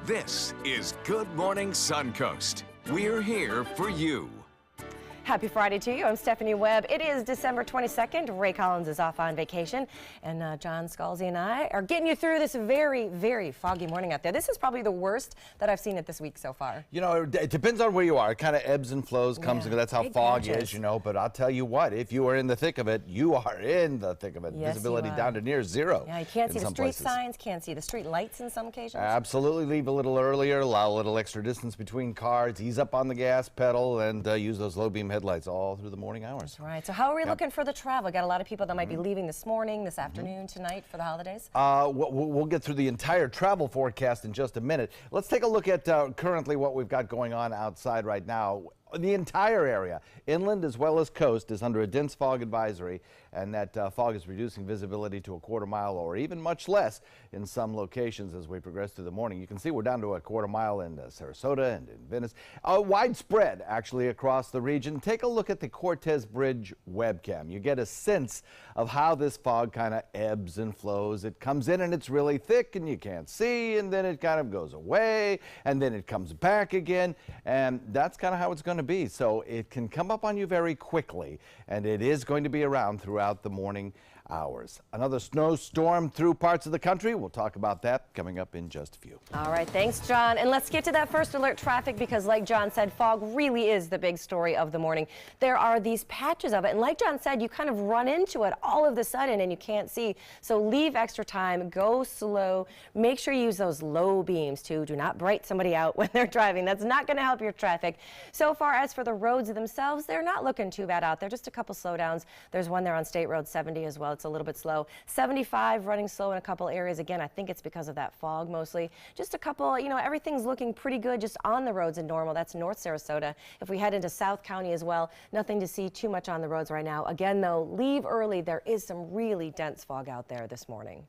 This is Good Morning Suncoast. We're here for you. Happy Friday to you. I'm Stephanie Webb. It is December 22nd. Ray Collins is off on vacation, and John Scalzi and I are getting you through this very, very foggy morning out there. This is probably the worst that I've seen it this week so far. You know, it depends on where you are. It kind of ebbs and flows, comes and goes. That's how fog is, you know. But I'll tell you what, if you are in the thick of it, you are in the thick of it. Yes, visibility down to near zero. Yeah, you can't see the street signs, can't see the street lights in some occasions. Absolutely. Leave a little earlier, allow a little extra distance between cars, ease up on the gas pedal, and use those low beam headlights all through the morning hours. That's right. So how are we looking for the travel? Got a lot of people that might be leaving this morning, this afternoon, tonight for the holidays? We'll get through the entire travel forecast in just a minute. Let's take a look at currently what we've got going on outside right now. The entire area, inland as well as coast, is under a dense fog advisory, and that fog is reducing visibility to a quarter mile or even much less in some locations as we progress through the morning. You can see we're down to a quarter mile in Sarasota and in Venice. Widespread, actually, across the region. Take a look at the Cortez Bridge webcam. You get a sense of how this fog kind of ebbs and flows. It comes in and it's really thick and you can't see, and then it kind of goes away, and then it comes back again, and that's kind of how it's going to be. So it can come up on you very quickly, and it is going to be around throughout the morning hours. Another snowstorm through parts of the country. We'll talk about that coming up in just a few. All right, thanks, John. And let's get to that first alert traffic, because like John said, fog really is the big story of the morning. There are these patches of it, and like John said, you kind of run into it all of a sudden and you can't see. So leave extra time, go slow, make sure you use those low beams too. Do not bright somebody out when they're driving. That's not going to help your traffic. So far as for the roads themselves, they're not looking too bad out there. Just a couple slowdowns. There's one there on State Road 70 as well. It's a little bit slow. 75 running slow in a couple areas. Again, I think it's because of that fog mostly. Just a couple, you know, everything's looking pretty good just on the roads in normal. That's North Sarasota. If we head into South County as well, nothing to see too much on the roads right now. Again, though, leave early. There is some really dense fog out there this morning.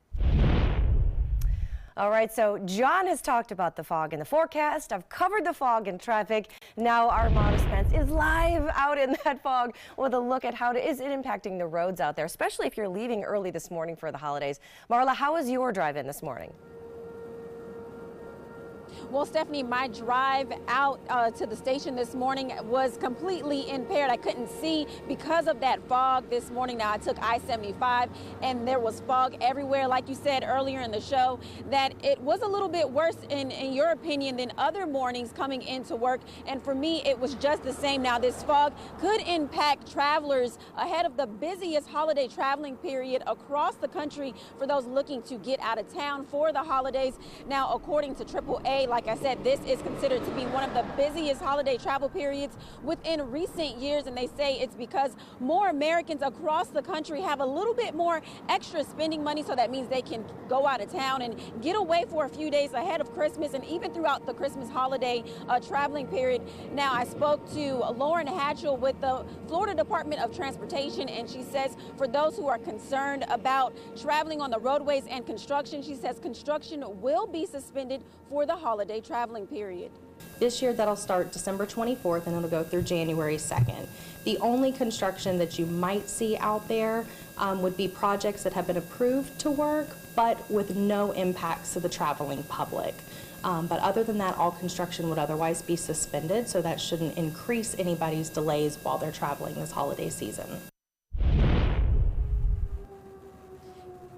All right, so John has talked about the fog in the forecast. I've covered the fog and traffic. Now our Marla Spence is live out in that fog with a look at how is it impacting the roads out there, especially if you're leaving early this morning for the holidays. Marla, how was your drive-in this morning? Well, Stephanie, my drive out to the station this morning was completely impaired. I couldn't see because of that fog this morning. Now, I took I-75 and there was fog everywhere. Like you said earlier in the show, that it was a little bit worse in your opinion than other mornings coming into work. And for me, it was just the same. Now, this fog could impact travelers ahead of the busiest holiday traveling period across the country for those looking to get out of town for the holidays. Now, according to AAA, like I said, this is considered to be one of the busiest holiday travel periods within recent years, and they say it's because more Americans across the country have a little bit more extra spending money, so that means they can go out of town and get away for a few days ahead of Christmas and even throughout the Christmas holiday traveling period. Now, I spoke to Lauren Hatchell with the Florida Department of Transportation, and she says for those who are concerned about traveling on the roadways and construction, she says construction will be suspended for the holiday traveling period. This year that'll start December 24th and it'll go through January 2nd. The only construction that you might see out there would be projects that have been approved to work, but with no impacts to the traveling public. But other than that, all construction would otherwise be suspended, so that shouldn't increase anybody's delays while they're traveling this holiday season.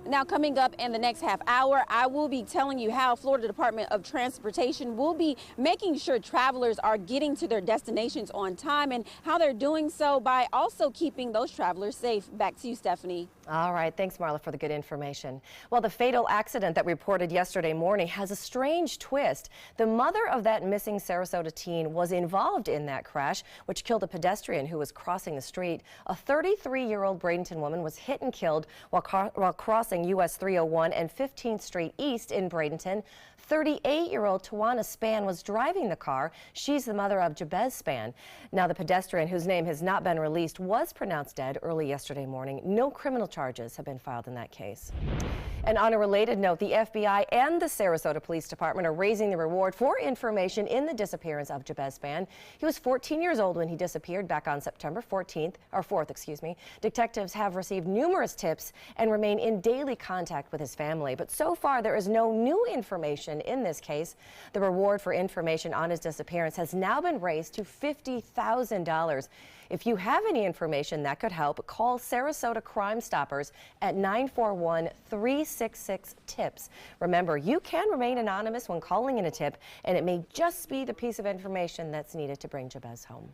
Now, coming up in the next half hour, I will be telling you how Florida Department of Transportation will be making sure travelers are getting to their destinations on time, and how they're doing so by also keeping those travelers safe. Back to you, Stephanie. All right. Thanks, Marla, for the good information. Well, the fatal accident that we reported yesterday morning has a strange twist. The mother of that missing Sarasota teen was involved in that crash, which killed a pedestrian who was crossing the street. A 33-year-old Bradenton woman was hit and killed while crossing US 301 and 15th Street East in Bradenton. 38-year-old Tawana Spann was driving the car. She's the mother of Jabez Spann. Now, the pedestrian, whose name has not been released, was pronounced dead early yesterday morning. No criminal charges have been filed in that case. And on a related note, the FBI and the Sarasota Police Department are raising the reward for information in the disappearance of Jabez Spann. He was 14 years old when he disappeared back on September 4th, excuse me. Detectives have received numerous tips and remain in daily contact with his family. But so far, there is no new information in this case. The reward for information on his disappearance has now been raised to $50,000. If you have any information that could help, call Sarasota Crime Stoppers at 941-366-TIPS. Remember, you can remain anonymous when calling in a tip, and it may just be the piece of information that's needed to bring Jabez home.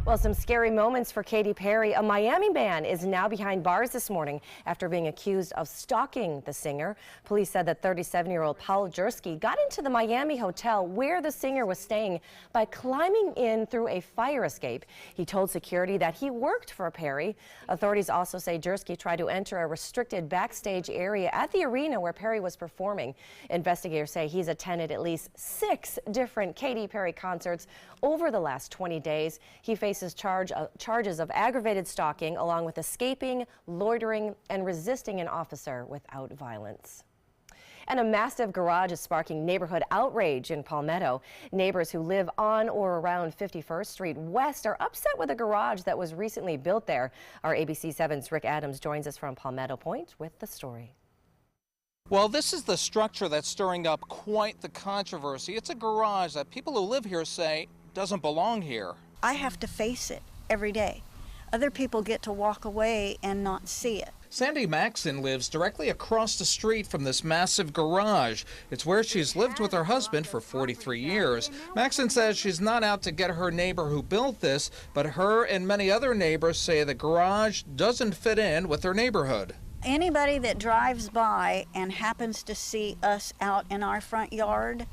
Well, some scary moments for Katy Perry. A Miami man is now behind bars this morning after being accused of stalking the singer. Police said that 37-year-old Paul Jersky got into the Miami hotel where the singer was staying by climbing in through a fire escape. He told security that he worked for Perry. Authorities also say Jersky tried to enter a restricted backstage area at the arena where Perry was performing. Investigators say he's attended at least 6 different Katy Perry concerts over the last 20 days. He faces charges of aggravated stalking along with escaping, loitering, and resisting an officer without violence. And a massive garage is sparking neighborhood outrage in Palmetto. Neighbors who live on or around 51st Street West are upset with a garage that was recently built there. Our ABC 7's Rick Adams joins us from Palmetto Point with the story. Well, this is the structure that's stirring up quite the controversy. It's a garage that people who live here say doesn't belong here. I have to face it every day. Other people get to walk away and not see it. Sandy Maxon lives directly across the street from this massive garage. It's where she's lived with her husband for 43 years. Maxon says she's not out to get her neighbor who built this, but her and many other neighbors say the garage doesn't fit in with their neighborhood. Anybody that drives by and happens to see us out in our front yard,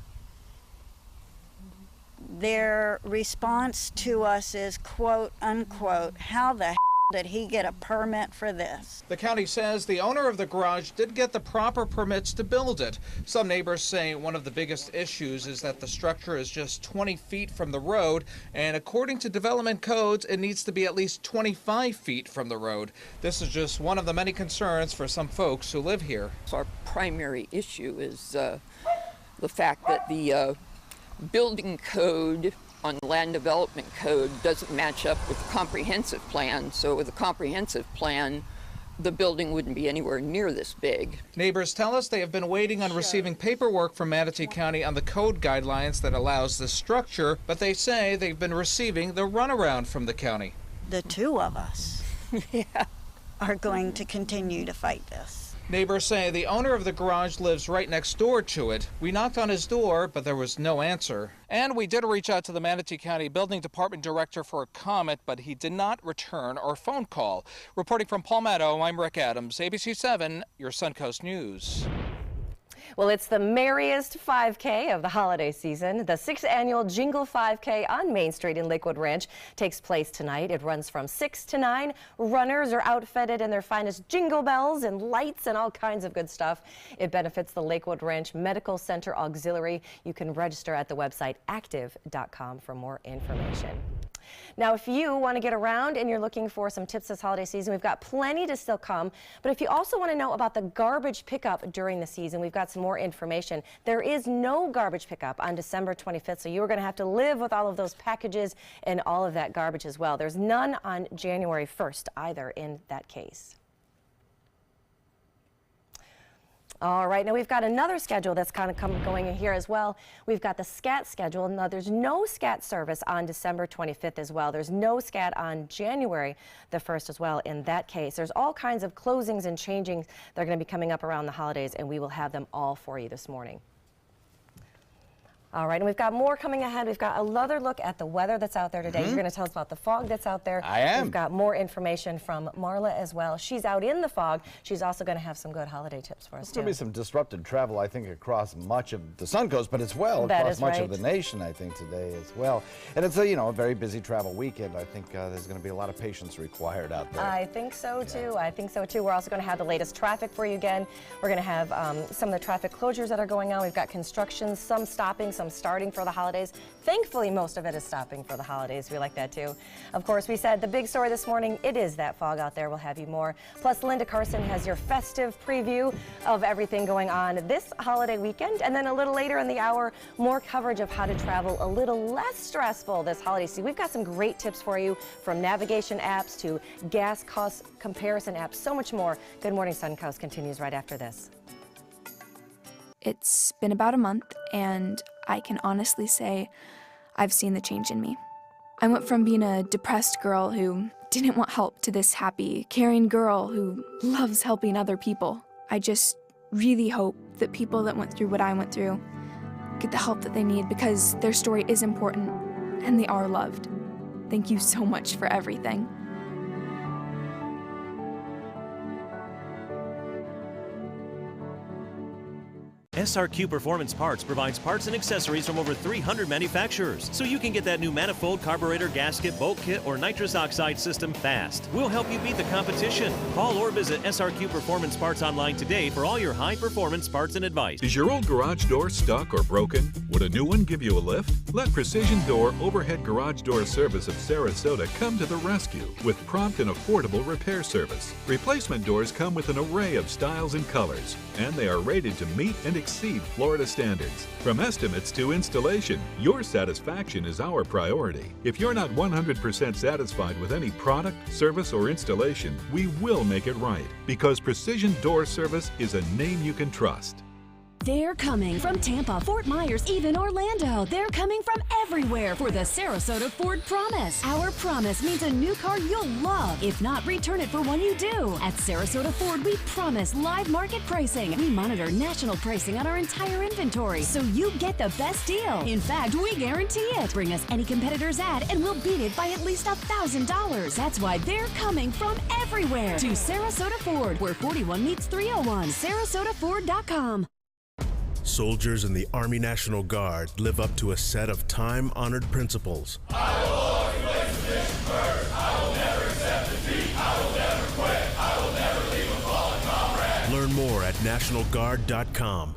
their response to us is, quote, unquote, how the did he get a permit for this? The county says the owner of the garage did get the proper permits to build it. Some neighbors say one of the biggest issues is that the structure is just 20 feet from the road, and according to development codes, it needs to be at least 25 feet from the road. This is just one of the many concerns for some folks who live here. Our primary issue is the fact that the building code on land development code doesn't match up with the comprehensive plan. So with a comprehensive plan, the building wouldn't be anywhere near this big. Neighbors tell us they have been waiting on receiving paperwork from Manatee County on the code guidelines that allows this structure, but they say they've been receiving the runaround from the county. The two of us are going to continue to fight this. Neighbors say the owner of the garage lives right next door to it. We knocked on his door, but there was no answer. And we did reach out to the Manatee County Building Department Director for a comment, but he did not return our phone call. Reporting from Palmetto, I'm Rick Adams, ABC 7, your Suncoast News. Well, it's the merriest 5K of the holiday season. The 6th annual Jingle 5K on Main Street in Lakewood Ranch takes place tonight. It runs from 6 to 9. Runners are outfitted in their finest jingle bells and lights and all kinds of good stuff. It benefits the Lakewood Ranch Medical Center Auxiliary. You can register at the website active.com for more information. Now, if you want to get around and you're looking for some tips this holiday season, we've got plenty to still come. But if you also want to know about the garbage pickup during the season, we've got some more information. There is no garbage pickup on December 25th, so you're going to have to live with all of those packages and all of that garbage as well. There's none on January 1st either in that case. All right, now we've got another schedule that's kind of going in here as well. We've got the SCAT schedule. Now, there's no SCAT service on December 25th as well. There's no SCAT on January the 1st as well in that case. There's all kinds of closings and changings that are going to be coming up around the holidays, and we will have them all for you this morning. All right, and we've got more coming ahead. We've got another look at the weather that's out there today. You're going to tell us about the fog that's out there. I am. We've got more information from Marla as well. She's out in the fog. She's also going to have some good holiday tips for us, There's going to be some disrupted travel, I think, across much of the Suncoast, but as well across much of the nation, I think, today as well. And it's a very busy travel weekend. I think there's going to be a lot of patience required out there. I think so, too. I think so, too. We're also going to have the latest traffic for you again. We're going to have some of the traffic closures that are going on. We've got construction, some stopping, some some starting for the holidays. Thankfully, most of it is stopping for the holidays. We like that too. Of course, we said the big story this morning, it is that fog out there. We'll have you more. Plus, Linda Carson has your festive preview of everything going on this holiday weekend. And then a little later in the hour, more coverage of how to travel a little less stressful this holiday season. We've got some great tips for you, from navigation apps to gas cost comparison apps, so much more. Good Morning Suncoast continues right after this. It's been about a month, and I can honestly say I've seen the change in me. I went from being a depressed girl who didn't want help to this happy, caring girl who loves helping other people. I just really hope that people that went through what I went through get the help that they need, because their story is important and they are loved. Thank you so much for everything. SRQ Performance Parts provides parts and accessories from over 300 manufacturers, so you can get that new manifold, carburetor, gasket, bolt kit, or nitrous oxide system fast. We'll help you beat the competition. Call or visit SRQ Performance Parts online today for all your high-performance parts and advice. Is your old garage door stuck or broken? Would a new one give you a lift? Let Precision Door Overhead Garage Door Service of Sarasota come to the rescue with prompt and affordable repair service. Replacement doors come with an array of styles and colors, and they are rated to meet and exceed Florida standards. From estimates to installation, your satisfaction is our priority. If you're not 100% satisfied with any product, service, or installation, we will make it right, because Precision Door Service is a name you can trust. They're coming from Tampa, Fort Myers, even Orlando. They're coming from everywhere for the Sarasota Ford Promise. Our promise means a new car you'll love. If not, return it for one you do. At Sarasota Ford, we promise live market pricing. We monitor national pricing on our entire inventory, so you get the best deal. In fact, we guarantee it. Bring us any competitor's ad, and we'll beat it by at least $1,000. That's why they're coming from everywhere to Sarasota Ford, where 41 meets 301. SarasotaFord.com. Soldiers in the Army National Guard live up to a set of time-honored principles. I will always place the mission first. I will never accept defeat. I will never quit. I will never leave a fallen comrade. Learn more at NationalGuard.com.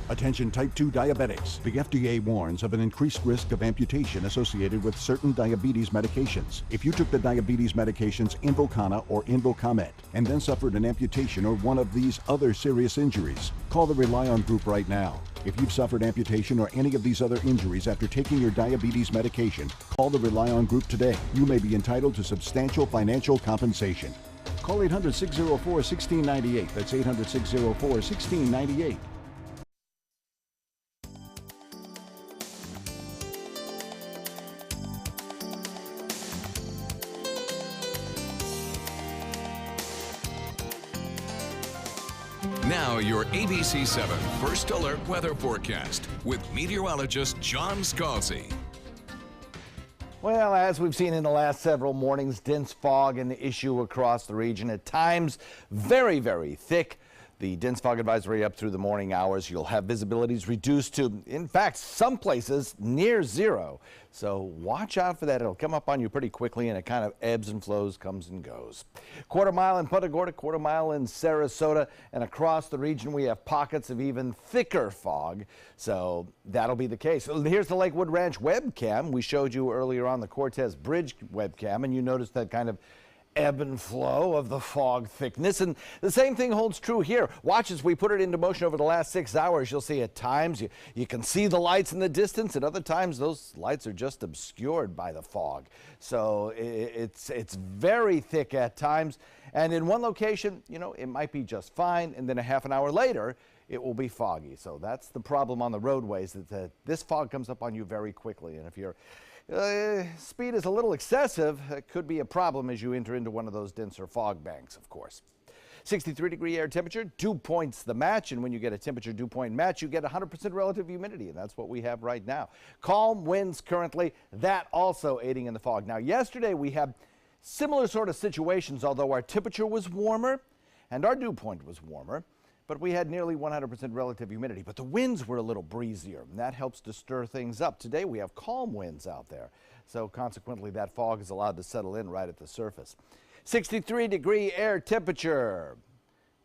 Attention type 2 diabetics. The FDA warns of an increased risk of amputation associated with certain diabetes medications. If you took the diabetes medications Invokana or Invokamet and then suffered an amputation or one of these other serious injuries, call the Rely On group right now. If you've suffered amputation or any of these other injuries after taking your diabetes medication, call the Rely On group today. You may be entitled to substantial financial compensation. Call 800-604-1698. That's 800-604-1698. Now your ABC 7 First Alert weather forecast with meteorologist John Scalzi. Well, as we've seen in the last several mornings, dense fog an issue across the region. At times, very, very thick. The dense fog advisory up through the morning hours. You'll have visibilities reduced to, in fact, some places near zero. So watch out for that. It'll come up on you pretty quickly, and it kind of ebbs and flows, comes and goes. Quarter mile in Punta Gorda, quarter mile in Sarasota, and across the region we have pockets of even thicker fog. So that'll be the case. Here's the Lakewood Ranch webcam. We showed you earlier on the Cortez Bridge webcam, and you noticed that kind of ebb and flow of the fog thickness, and the same thing holds true here. Watch as we put it into motion over the last 6 hours. You'll see at times you can see the lights in the distance, and other times those lights are just obscured by the fog. So it's very thick at times, and in one location, you know, it might be just fine, and then a half an hour later it will be foggy. So that's the problem on the roadways, that this fog comes up on you very quickly, and if you're speed is a little excessive, it could be a problem as you enter into one of those denser fog banks, of course. 63-degree air temperature, dew points the match, and when you get a temperature dew point match, you get 100% relative humidity, and that's what we have right now. Calm winds currently, that also aiding in the fog. Now, yesterday we had similar sort of situations, although our temperature was warmer and our dew point was warmer, but we had nearly 100% relative humidity. But the winds were a little breezier, and that helps to stir things up. Today we have calm winds out there, so consequently that fog is allowed to settle in right at the surface. 63-degree air temperature.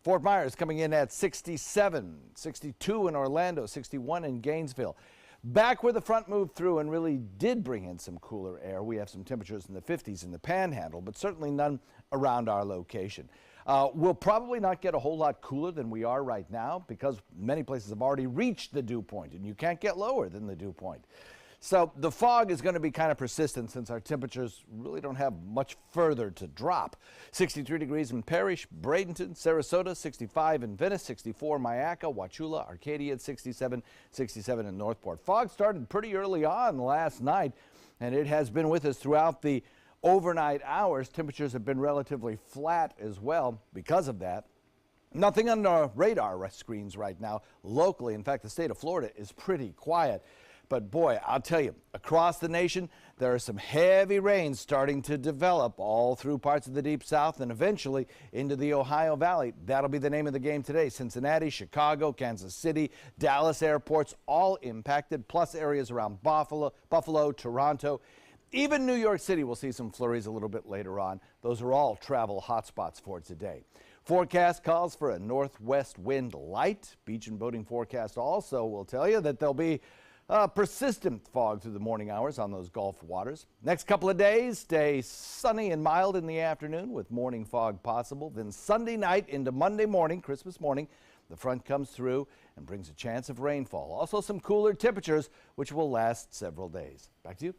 Fort Myers coming in at 67, 62 in Orlando, 61 in Gainesville. Back where the front moved through and really did bring in some cooler air, we have some temperatures in the 50s in the Panhandle, but certainly none around our location. We'll probably not get a whole lot cooler than we are right now because many places have already reached the dew point, and you can't get lower than the dew point. So the fog is going to be kind of persistent since our temperatures really don't have much further to drop. 63 degrees in Parrish, Bradenton, Sarasota, 65 in Venice, 64 Myakka, Wauchula, Arcadia at 67, 67 in Northport. Fog started pretty early on last night, and it has been with us throughout the overnight hours. Temperatures have been relatively flat as well because of that. Nothing on our radar screens right now locally. In fact, the state of Florida is pretty quiet. But boy, I'll tell you, across the nation, there are some heavy rains starting to develop all through parts of the Deep South and eventually into the Ohio Valley. That'll be the name of the game today. Cincinnati, Chicago, Kansas City, Dallas airports, all impacted, plus areas around Buffalo, Toronto. Even New York City will see some flurries a little bit later on. Those are all travel hotspots for today. Forecast calls for a northwest wind light. Beach and boating forecast also will tell you that there'll be persistent fog through the morning hours on those Gulf waters. Next couple of days stay sunny and mild in the afternoon with morning fog possible. Then Sunday night into Monday morning, Christmas morning, the front comes through and brings a chance of rainfall. Also some cooler temperatures, which will last several days. Back to you.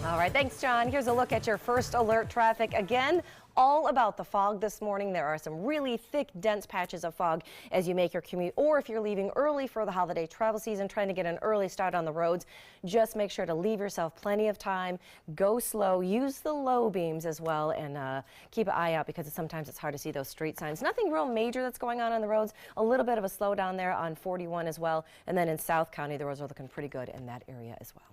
All right, thanks, John. Here's a look at your first alert traffic. Again, all about the fog this morning. There are some really thick, dense patches of fog as you make your commute, or if you're leaving early for the holiday travel season, trying to get an early start on the roads. Just make sure to leave yourself plenty of time. Go slow. Use the low beams as well, and keep an eye out because sometimes it's hard to see those street signs. Nothing real major that's going on the roads. A little bit of a slowdown there on 41 as well, and then in South County, the roads are looking pretty good in that area as well.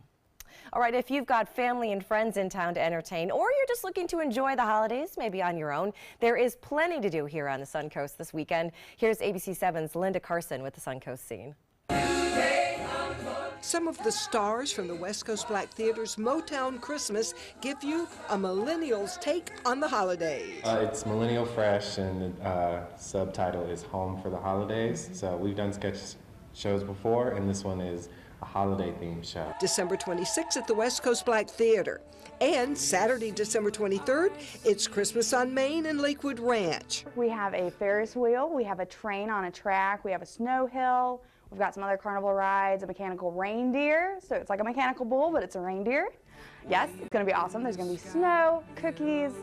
All right, if you've got family and friends in town to entertain, or you're just looking to enjoy the holidays, maybe on your own, there is plenty to do here on the Suncoast this weekend. Here's ABC7's Linda Carson with the Suncoast scene. Some of the stars from the West Coast Black Theater's Motown Christmas give you a millennial's take on the holidays. It's Millennial Fresh, and the subtitle is Home for the Holidays. So we've done sketch shows before, and this one is a holiday-themed show. December 26th at the West Coast Black Theater. And Saturday, December 23rd, it's Christmas on Main and Lakewood Ranch. We have a Ferris wheel, we have a train on a track, we have a snow hill, we've got some other carnival rides, a mechanical reindeer, so it's like a mechanical bull, but it's a reindeer. Yes, it's going to be awesome. There's going to be snow, cookies,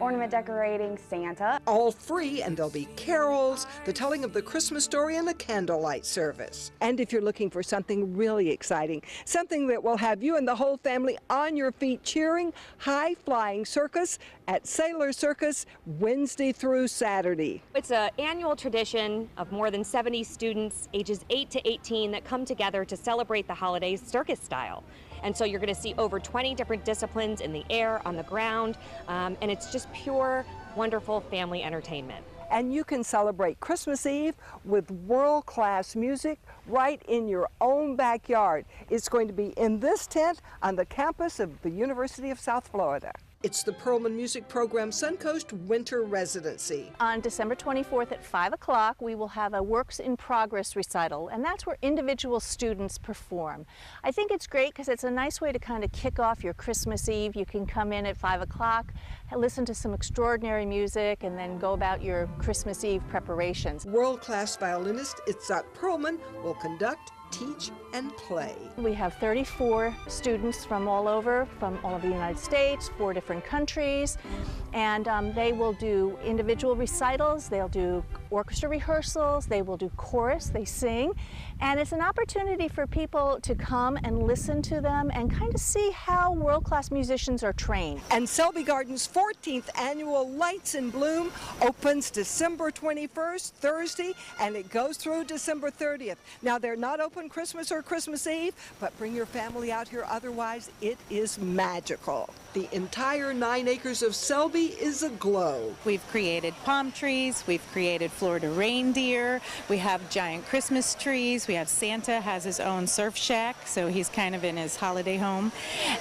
ornament decorating, Santa. All free, and there'll be carols, the telling of the Christmas story, and a candlelight service. And if you're looking for something really exciting, something that will have you and the whole family on your feet cheering, High Flying Circus at Sailor Circus, Wednesday through Saturday. It's an annual tradition of more than 70 students ages 8 to 18 that come together to celebrate the holidays circus style. And so you're going to see over 20 different disciplines in the air, on the ground, and it's just pure, wonderful family entertainment. And you can celebrate Christmas Eve with world-class music right in your own backyard. It's going to be in this tent on the campus of the University of South Florida. It's the Perlman Music Program Suncoast Winter Residency. On December 24th at 5 o'clock, we will have a Works in Progress recital, and that's where individual students perform. I think it's great because it's a nice way to kind of kick off your Christmas Eve. You can come in at 5 o'clock, listen to some extraordinary music, and then go about your Christmas Eve preparations. World-class violinist Itzhak Perlman will conduct, teach, and play. We have 34 students from all over the United States, 4 different countries, and they will do individual recitals, they'll do orchestra rehearsals, they will do chorus, they sing, and it's an opportunity for people to come and listen to them and kind of see how world-class musicians are trained. And Selby Garden's 14th annual Lights in Bloom opens December 21st, Thursday, and it goes through December 30th. Now, they're not open Christmas or Christmas Eve, but bring your family out here, otherwise it is magical. The entire 9 acres of Selby is aglow. We've created palm trees, we've created Florida reindeer, we have giant Christmas trees, we have Santa has his own surf shack, so he's kind of in his holiday home.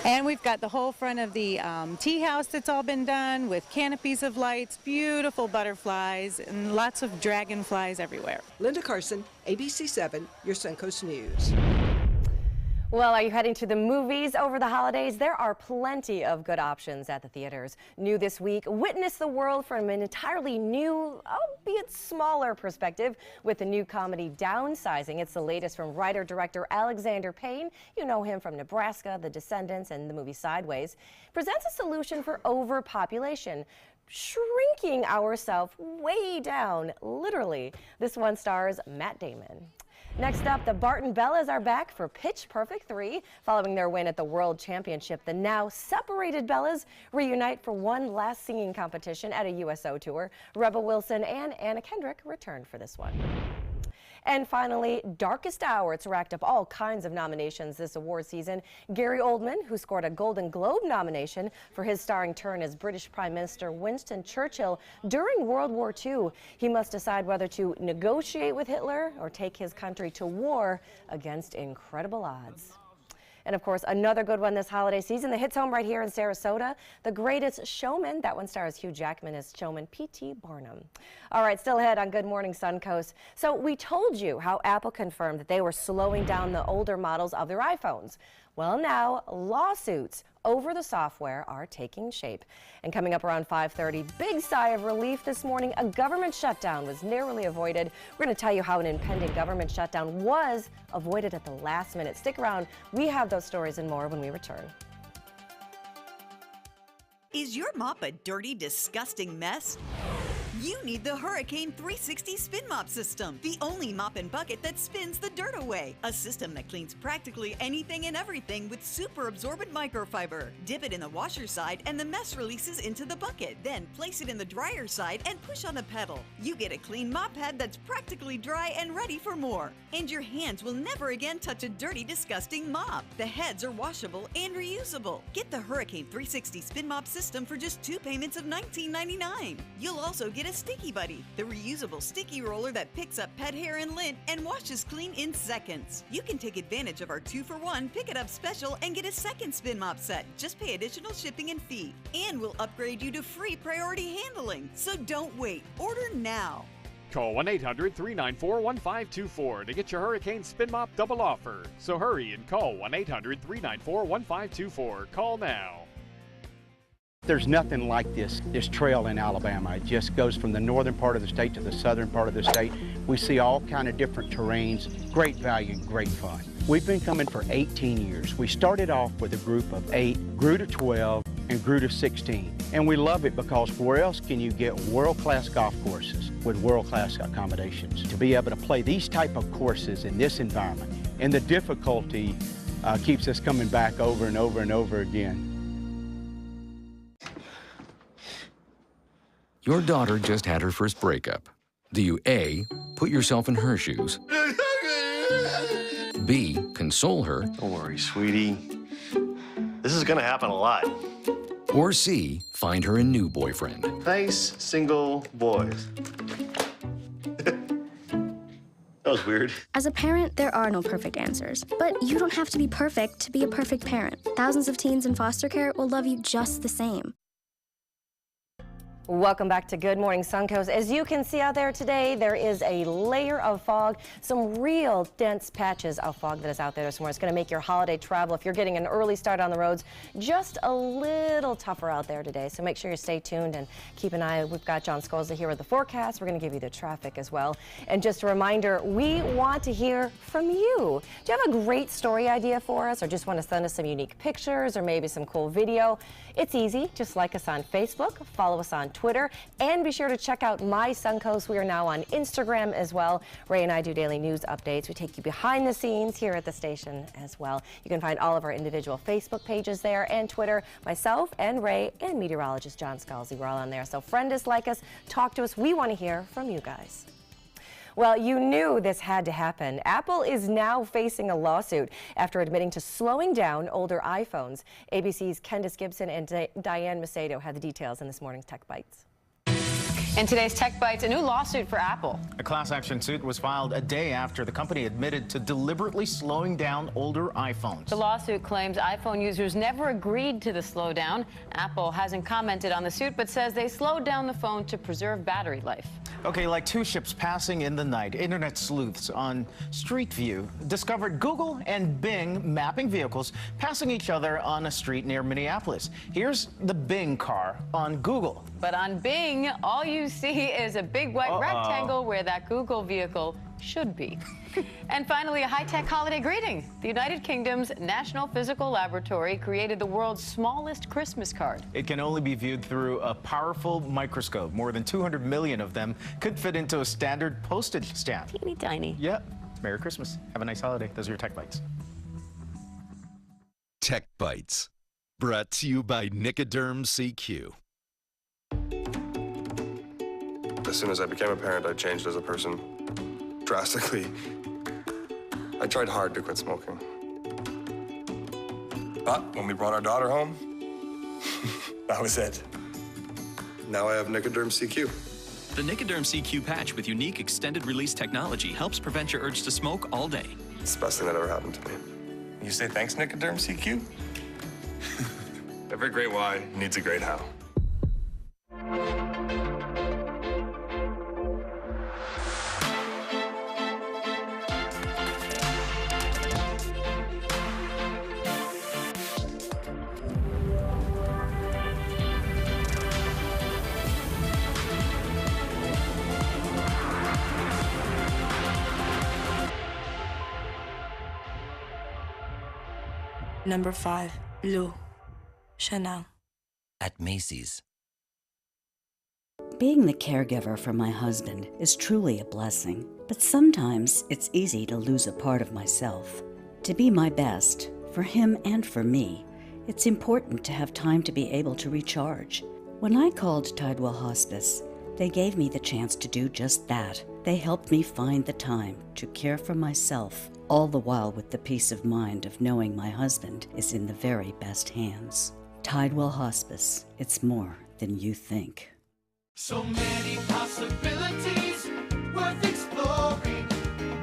And we've got the whole front of the tea house that's all been done with canopies of lights, beautiful butterflies, and lots of dragonflies everywhere. Linda Carson, ABC7, your Suncoast News. Well, are you heading to the movies over the holidays? There are plenty of good options at the theaters. New this week, witness the world from an entirely new, albeit smaller perspective with the new comedy Downsizing. It's the latest from writer-director Alexander Payne. You know him from Nebraska, The Descendants, and the movie Sideways. Presents a solution for overpopulation. Shrinking ourselves way down, literally. This one stars Matt Damon. Next up, the Barton Bellas are back for Pitch Perfect 3. Following their win at the World Championship, the now separated Bellas reunite for one last singing competition at a USO tour. Rebel Wilson and Anna Kendrick returned for this one. And finally, Darkest Hour. It's racked up all kinds of nominations this award season. Gary Oldman, who scored a Golden Globe nomination for his starring turn as British Prime Minister Winston Churchill during World War II. He must decide whether to negotiate with Hitler or take his country to war against incredible odds. And of course, another good one this holiday season that hits home right here in Sarasota, The Greatest Showman. That one stars Hugh Jackman as showman P.T. Barnum. All right, still ahead on Good Morning Suncoast. So we told you how Apple confirmed that they were slowing down the older models of their iPhones. Well, now lawsuits over the software are taking shape. And coming up around 5:30, big sigh of relief this morning. A government shutdown was narrowly avoided. We're going to tell you how an impending government shutdown was avoided at the last minute. Stick around. We have those stories and more when we return. Is your mop a dirty, disgusting mess? You need the Hurricane 360 Spin Mop System, the only mop and bucket that spins the dirt away. A system that cleans practically anything and everything with super absorbent microfiber. Dip it in the washer side and the mess releases into the bucket. Then place it in the dryer side and push on the pedal. You get a clean mop head that's practically dry and ready for more. And your hands will never again touch a dirty, disgusting mop. The heads are washable and reusable. Get the Hurricane 360 Spin Mop System for just 2 payments of $19.99. You'll also get a Sticky Buddy, the reusable sticky roller that picks up pet hair and lint and washes clean in seconds. You can take advantage of our 2-for-1 Pick It Up special and get a second spin mop set. Just pay additional shipping and fee. And we'll upgrade you to free priority handling. So don't wait. Order now. Call 1-800-394-1524 to get your Hurricane Spin Mop double offer. So hurry and call 1-800-394-1524. Call now. There's nothing like this trail in Alabama. It just goes from the northern part of the state to the southern part of the state. We see all kind of different terrains, great value, great fun. We've been coming for 18 years. We started off with a group of 8, grew to 12, and grew to 16. And we love it because where else can you get world-class golf courses with world-class accommodations? To be able to play these type of courses in this environment, and the difficulty keeps us coming back over and over and over again. Your daughter just had her first breakup. Do you A, put yourself in her shoes? B, console her? Don't worry, sweetie. This is gonna happen a lot. Or C, find her a new boyfriend? Nice, single boys. That was weird. As a parent, there are no perfect answers. But you don't have to be perfect to be a perfect parent. Thousands of teens in foster care will love you just the same. Welcome back to Good Morning Suncoast. As you can see out there today, there is a layer of fog, some real dense patches of fog that is out there this morning. It's going to make your holiday travel, if you're getting an early start on the roads, just a little tougher out there today. So make sure you stay tuned and keep an eye. We've got John Scolza here with the forecast. We're going to give you the traffic as well. And just a reminder, we want to hear from you. Do you have a great story idea for us, or just want to send us some unique pictures or maybe some cool video? It's easy. Just like us on Facebook, follow us on Twitter, and be sure to check out My Suncoast. We are now on Instagram as well. Ray and I do daily news updates. We take you behind the scenes here at the station as well. You can find all of our individual Facebook pages there and Twitter. Myself and Ray and meteorologist John Scalzi, we're all on there. So friend us, like us, talk to us. We want to hear from you guys. Well, you knew this had to happen. Apple is now facing a lawsuit after admitting to slowing down older iPhones. ABC's Candace Gibson and Diane Macedo had the details in this morning's Tech Bites. In today's Tech Bites, a new lawsuit for Apple. A class action suit was filed a day after the company admitted to deliberately slowing down older iPhones. The lawsuit claims iPhone users never agreed to the slowdown. Apple hasn't commented on the suit, but says they slowed down the phone to preserve battery life. Okay, like two ships passing in the night, internet sleuths on Street View discovered Google and Bing mapping vehicles passing each other on a street near Minneapolis. Here's the Bing car on Google. But on Bing, all you see is a big white rectangle where that Google vehicle should be. And finally, a high-tech holiday greeting. The United Kingdom's National Physical Laboratory created the world's smallest Christmas card. It can only be viewed through a powerful microscope. More than 200 million of them could fit into a standard postage stamp. Teeny tiny. Yep. Merry Christmas. Have a nice holiday. Those are your Tech Bites. Tech Bites, brought to you by Nicoderm CQ. As soon as I became a parent, I changed as a person drastically. I tried hard to quit smoking. But when we brought our daughter home, that was it. Now I have Nicoderm CQ. The Nicoderm CQ patch with unique extended release technology helps prevent your urge to smoke all day. It's the best thing that ever happened to me. You say thanks, Nicoderm CQ? Every great why needs a great how. Number 5, Blue, Chanel. At Macy's. Being the caregiver for my husband is truly a blessing, but sometimes it's easy to lose a part of myself. To be my best, for him and for me, it's important to have time to be able to recharge. When I called Tidewell Hospice, they gave me the chance to do just that. They helped me find the time to care for myself, all the while with the peace of mind of knowing my husband is in the very best hands. Tidewell Hospice, it's more than you think. So many possibilities worth exploring.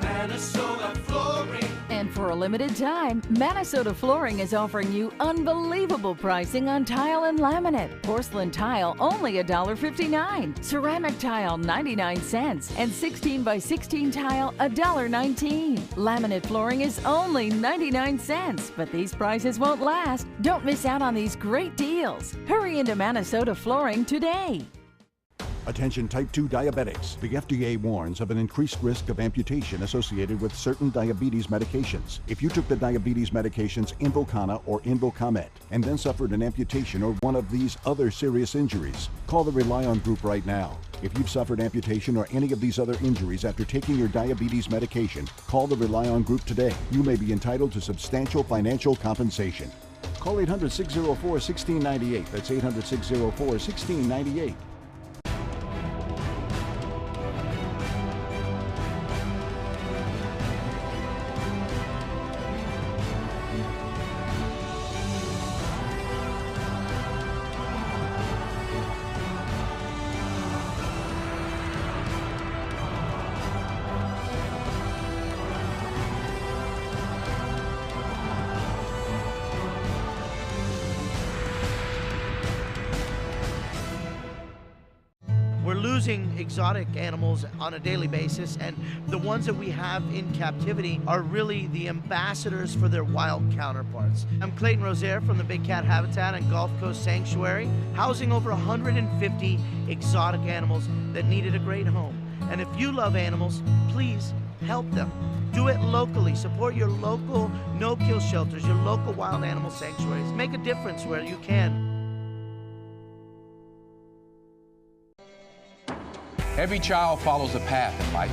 Minnesota Flooring. And for a limited time, Minnesota Flooring is offering you unbelievable pricing on tile and laminate. Porcelain tile only $1.59. Ceramic tile 99 cents. And 16 by 16 tile $1.19. Laminate flooring is only 99 cents. But these prices won't last. Don't miss out on these great deals. Hurry into Minnesota Flooring today. Attention type 2 diabetics. The FDA warns of an increased risk of amputation associated with certain diabetes medications. If you took the diabetes medications Invokana or Invokamet and then suffered an amputation or one of these other serious injuries, call the Rely On Group right now. If you've suffered amputation or any of these other injuries after taking your diabetes medication, call the Rely On Group today. You may be entitled to substantial financial compensation. Call 800-604-1698. That's 800-604-1698. We're losing exotic animals on a daily basis, and the ones that we have in captivity are really the ambassadors for their wild counterparts. I'm Clayton Rozier from the Big Cat Habitat and Gulf Coast Sanctuary, housing over 150 exotic animals that needed a great home. And if you love animals, please help them. Do it locally. Support your local no-kill shelters, your local wild animal sanctuaries. Make a difference where you can. Every child follows a path in life.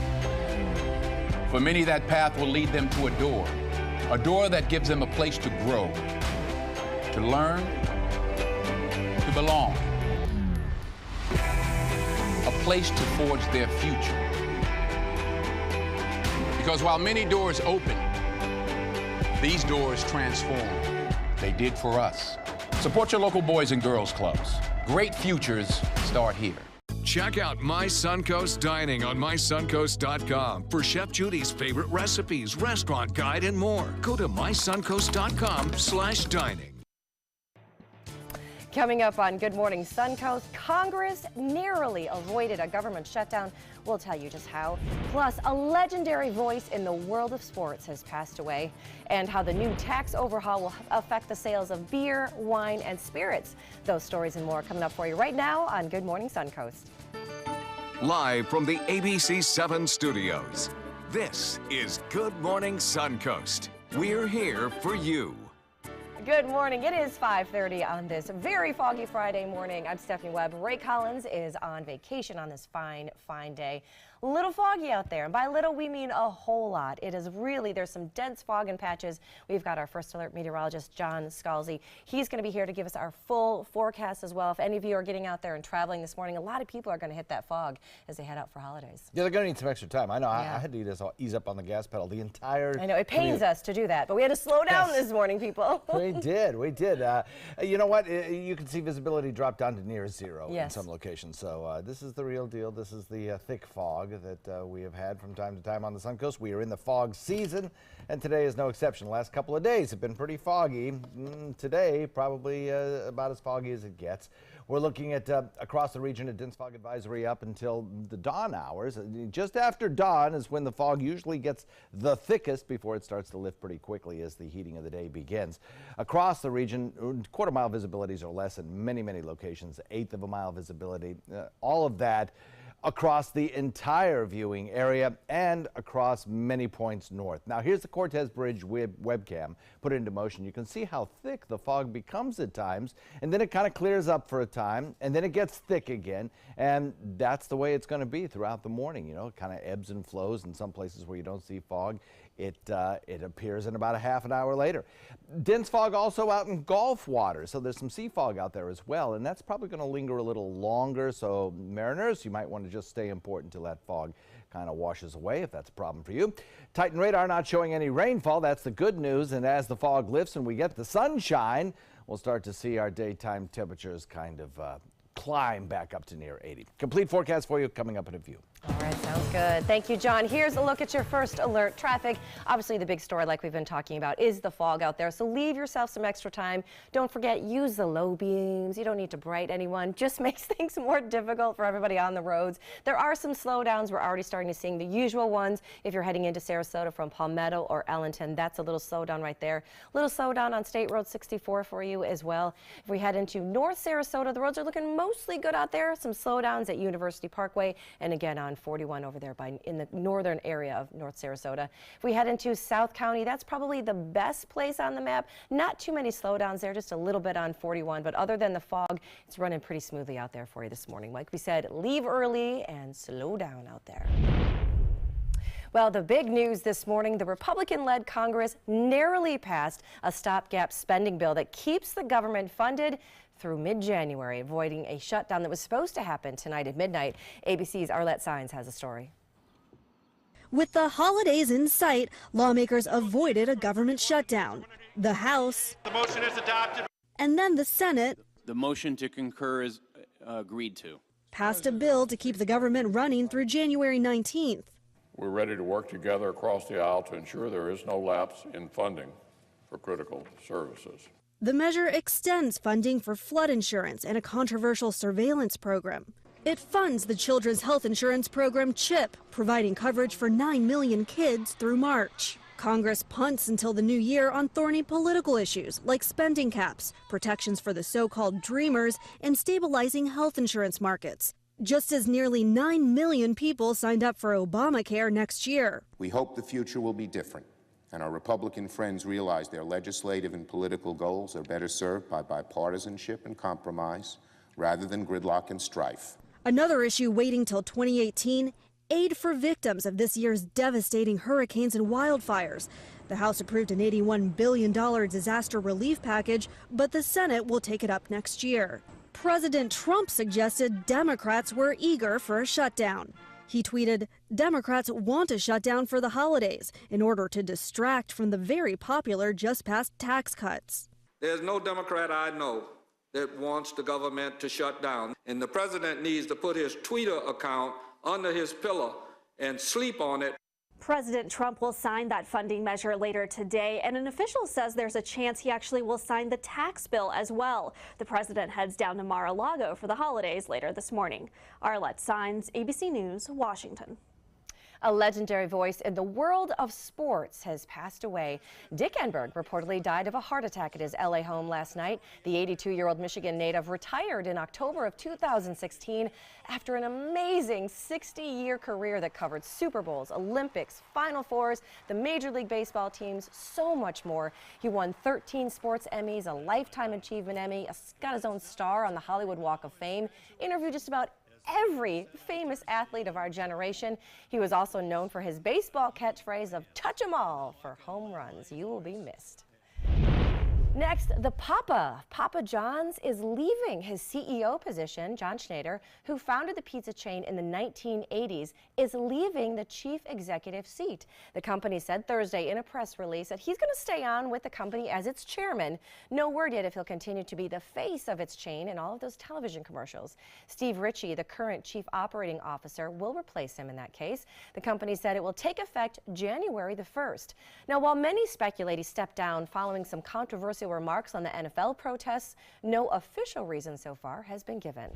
For many, that path will lead them to a door that gives them a place to grow, to learn, to belong, a place to forge their future. Because while many doors open, these doors transform. They did for us. Support your local Boys and Girls Clubs. Great futures start here. Check out My Suncoast Dining on mysuncoast.com for Chef Judy's favorite recipes, restaurant guide, and more. Go to mysuncoast.com/dining. Coming up on Good Morning Suncoast, Congress narrowly avoided a government shutdown. We'll tell you just how. Plus, a legendary voice in the world of sports has passed away, and how the new tax overhaul will affect the sales of beer, wine, and spirits. Those stories and more coming up for you right now on Good Morning Suncoast. Live from the ABC 7 studios, this is Good Morning Suncoast. We're here for you. Good morning. It is 5:30 on this very foggy Friday morning. I'm Stephanie Webb. Ray Collins is on vacation on this fine, fine day. A little foggy out there, and by little we mean a whole lot. It is really, there's some dense fog and patches. We've got our first alert meteorologist, John Scalzi. He's going to be here to give us our full forecast as well. If any of you are getting out there and traveling this morning, a lot of people are going to hit that fog as they head out for holidays. Yeah, they're going to need some extra time. I know. Yeah. I had to ease up on the gas pedal the entire I know, it pains us to do that, but we had to slow down this morning, people. We did. You know what? You can see visibility drop down to near zero in some locations. So this is the real deal. This is the thick fog that we have had from time to time on the Suncoast. We are in the fog season, and today is no exception. The last couple of days have been pretty foggy. Today, probably about as foggy as it gets. We're looking at across the region a dense fog advisory up until the dawn hours. Just after dawn is when the fog usually gets the thickest before it starts to lift pretty quickly as the heating of the day begins. Across the region, quarter-mile visibilities or less in many, many locations, eighth of a mile visibility, all of that across the entire viewing area and across many points north. Now here's the Cortez Bridge webcam put into motion. You can see how thick the fog becomes at times, and then it kind of clears up for a time, and then it gets thick again, and that's the way it's going to be throughout the morning. You know, it kind of ebbs and flows. In some places where you don't see fog, it appears in about a half an hour later. Dense fog also out in Gulf waters, so there's some sea fog out there as well, and that's probably going to linger a little longer. So mariners, you might want to just stay in port until that fog kind of washes away, if that's a problem for you. Titan radar not showing any rainfall. That's the good news. And as the fog lifts and we get the sunshine, we'll start to see our daytime temperatures kind of climb back up to near 80. Complete forecast for you coming up in a few. All right, sounds good. Thank you, John. Here's a look at your first alert traffic. Obviously, the big story, like we've been talking about, is the fog out there. So leave yourself some extra time. Don't forget, use the low beams. You don't need to bright anyone. Just makes things more difficult for everybody on the roads. There are some slowdowns. We're already starting to see the usual ones. If you're heading into Sarasota from Palmetto or Allenton, that's a little slowdown right there. A little slowdown on State Road 64 for you as well. If we head into North Sarasota, the roads are looking mostly good out there. Some slowdowns at University Parkway and again on 41 over there in the northern area of North Sarasota. If we head into South County, that's probably the best place on the map. Not too many slowdowns there, just a little bit on 41, but other than the fog, it's running pretty smoothly out there for you this morning. Like we said, leave early and slow down out there. Well, the big news this morning, the Republican-led Congress narrowly passed a stopgap spending bill that keeps the government funded through mid-January, avoiding a shutdown that was supposed to happen tonight at midnight. ABC's Arlette Sines has a story. With the holidays in sight, lawmakers avoided a government shutdown. The House, the motion is adopted, and then the Senate, the motion to concur is agreed to, passed a bill to keep the government running through January 19th. We're ready to work together across the aisle to ensure there is no lapse in funding for critical services. The measure extends funding for flood insurance and a controversial surveillance program. It funds the Children's Health Insurance Program, CHIP, providing coverage for 9 million kids through March. Congress punts until the new year on thorny political issues like spending caps, protections for the so-called dreamers, and stabilizing health insurance markets. Just as nearly 9 million people signed up for Obamacare next year. We hope the future will be different, and our Republican friends realize their legislative and political goals are better served by bipartisanship and compromise rather than gridlock and strife. Another issue waiting till 2018, aid for victims of this year's devastating hurricanes and wildfires. The House approved an $81 billion disaster relief package, but the Senate will take it up next year. President Trump suggested Democrats were eager for a shutdown. He tweeted, "Democrats want a shutdown for the holidays in order to distract from the very popular just passed tax cuts." There's no Democrat I know that wants the government to shut down. And the president needs to put his Twitter account under his pillow and sleep on it. President Trump will sign that funding measure later today, and an official says there's a chance he actually will sign the tax bill as well. The president heads down to Mar-a-Lago for the holidays later this morning. Arlette Saenz, ABC News, Washington. A legendary voice in the world of sports has passed away. Dick Enberg reportedly died of a heart attack at his LA home last night. The 82-year-old Michigan native retired in October of 2016 after an amazing 60-year career that covered Super Bowls, Olympics, Final Fours, the Major League Baseball teams, so much more. He won 13 sports Emmys, a Lifetime Achievement Emmy, got his own star on the Hollywood Walk of Fame, interviewed just about every famous athlete of our generation. He was also known for his baseball catchphrase of "touch 'em all" for home runs. You will be missed. Next, the Papa John's is leaving his CEO position. John Schneider, who founded the pizza chain in the 1980s, is leaving the chief executive seat. The company said Thursday in a press release that he's going to stay on with the company as its chairman. No word yet if he'll continue to be the face of its chain in all of those television commercials. Steve Ritchie, the current chief operating officer, will replace him in that case. The company said it will take effect January the 1st. Now, while many speculate he stepped down following some controversial remarks on the NFL protests, no official reason so far has been given.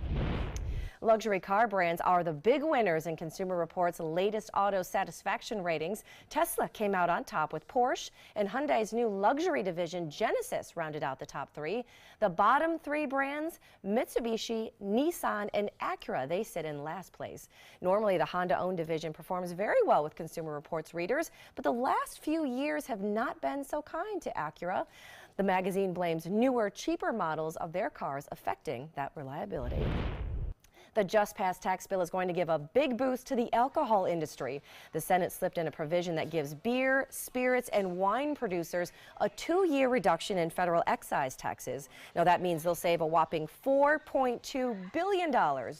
Luxury car brands are the big winners in Consumer Reports' latest auto satisfaction ratings. Tesla came out on top with Porsche, and Hyundai's new luxury division, Genesis, rounded out the top three. The bottom three brands, Mitsubishi, Nissan, and Acura, they sit in last place. Normally, the Honda-owned division performs very well with Consumer Reports readers, but the last few years have not been so kind to Acura. The magazine blames newer, cheaper models of their cars affecting that reliability. The just-passed tax bill is going to give a big boost to the alcohol industry. The Senate slipped in a provision that gives beer, spirits, and wine producers a 2-year reduction in federal excise taxes. Now, that means they'll save a whopping $4.2 billion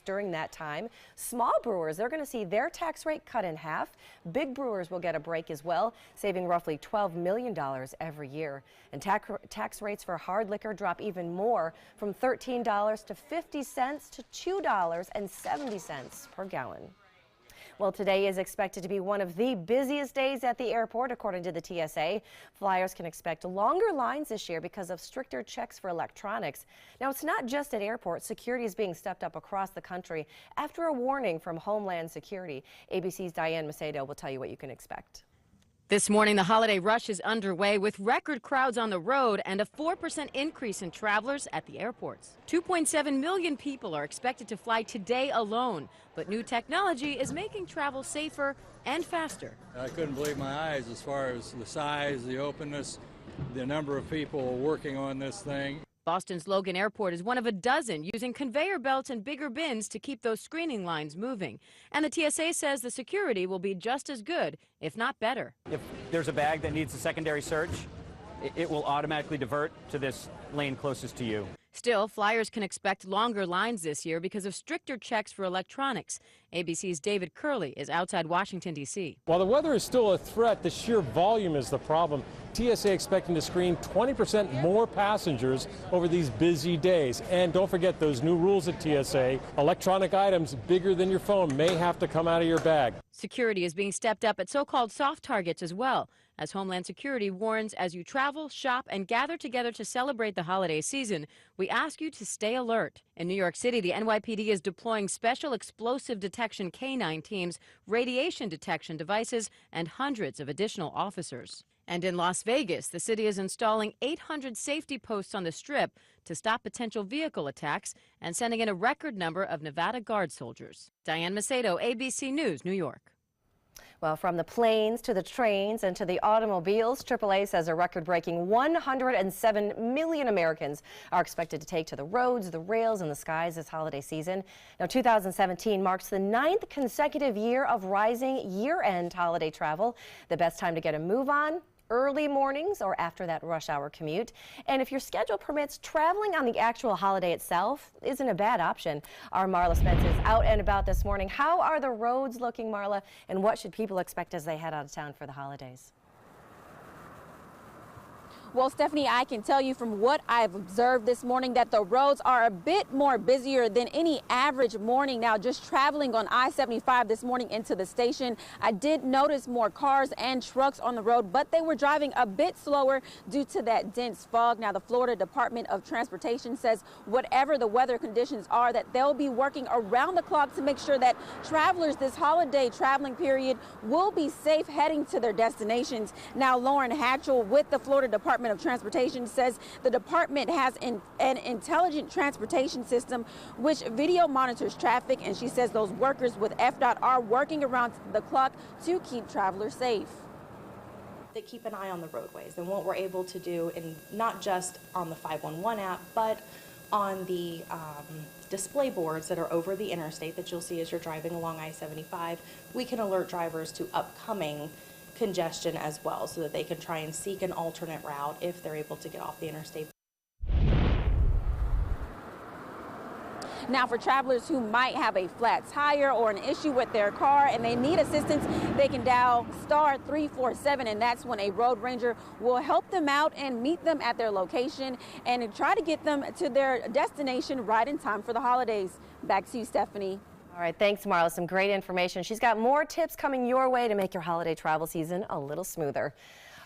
during that time. Small brewers, they're going to see their tax rate cut in half. Big brewers will get a break as well, saving roughly $12 million every year. And tax rates for hard liquor drop even more, from $13 to 50 cents to $2.70 per gallon. Well, today is expected to be one of the busiest days at the airport, according to the TSA. Flyers can expect longer lines this year because of stricter checks for electronics. Now, it's not just at airports. Security is being stepped up across the country after a warning from Homeland Security. ABC's Diane Macedo will tell you what you can expect. This morning, the holiday rush is underway with record crowds on the road and a 4% increase in travelers at the airports. 2.7 million people are expected to fly today alone, but new technology is making travel safer and faster. I couldn't believe my eyes as far as the size, the openness, the number of people working on this thing. Boston's Logan Airport is one of a dozen using conveyor belts and bigger bins to keep those screening lines moving. And the TSA says the security will be just as good, if not better. If there's a bag that needs a secondary search, it will automatically divert to this lane closest to you. Still, flyers can expect longer lines this year because of stricter checks for electronics. ABC's David Curley is outside Washington, D.C. While the weather is still a threat, the sheer volume is the problem. TSA expecting to screen 20% more passengers over these busy days. And don't forget those new rules at TSA. Electronic items bigger than your phone may have to come out of your bag. Security is being stepped up at so-called soft targets as well, as Homeland Security warns as you travel, shop, and gather together to celebrate the holiday season, we ask you to stay alert. In New York City, the NYPD is deploying special explosive detection K-9 teams, radiation detection devices, and hundreds of additional officers. And in Las Vegas, the city is installing 800 safety posts on the Strip to stop potential vehicle attacks and sending in a record number of Nevada Guard soldiers. Diane Macedo, ABC News, New York. Well, from the planes to the trains and to the automobiles, AAA says a record-breaking 107 million Americans are expected to take to the roads, the rails, and the skies this holiday season. Now, 2017 marks the 9th consecutive year of rising year-end holiday travel. The best time to get a move on? Early mornings or after that rush hour commute. And if your schedule permits, traveling on the actual holiday itself isn't a bad option. Our Marla Spence is out and about this morning. How are the roads looking, Marla, and what should people expect as they head out of town for the holidays? Well, Stephanie, I can tell you from what I've observed this morning that the roads are a bit more busier than any average morning. Now, just traveling on I-75 this morning into the station, I did notice more cars and trucks on the road, but they were driving a bit slower due to that dense fog. Now, the Florida Department of Transportation says whatever the weather conditions are, that they'll be working around the clock to make sure that travelers this holiday traveling period will be safe heading to their destinations. Now, Lauren Hatchell with the Florida Department of Transportation says the department has an intelligent transportation system which video monitors traffic, and she says those workers with FDOT are working around the clock to keep travelers safe. They keep an eye on the roadways and what we're able to do, and not just on the 511 app, but on the display boards that are over the interstate that you'll see as you're driving along I-75. We can alert drivers to upcoming congestion as well, so that they can try and seek an alternate route if they're able to get off the interstate. Now, for travelers who might have a flat tire or an issue with their car and they need assistance, they can dial *347, and that's when a road ranger will help them out and meet them at their location and try to get them to their destination right in time for the holidays. Back to you, Stephanie. All right, thanks, Marla. Some great information. She's got more tips coming your way to make your holiday travel season a little smoother.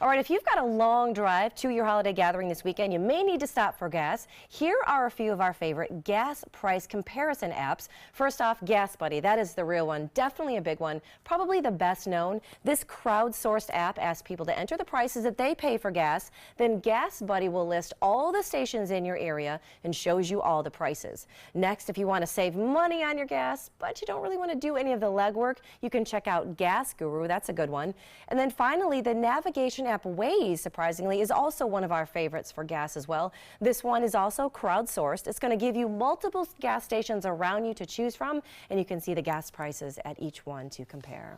All right, if you've got a long drive to your holiday gathering this weekend, you may need to stop for gas. Here are a few of our favorite gas price comparison apps. First off, Gas Buddy. That is the real one. Definitely a big one. Probably the best known. This crowdsourced app asks people to enter the prices that they pay for gas. Then Gas Buddy will list all the stations in your area and shows you all the prices. Next, if you want to save money on your gas, but you don't really want to do any of the legwork, you can check out Gas Guru. That's a good one. And then finally, the navigation app Waze, surprisingly, is also one of our favorites for gas as well. This one is also crowdsourced. It's going to give you multiple gas stations around you to choose from, and you can see the gas prices at each one to compare.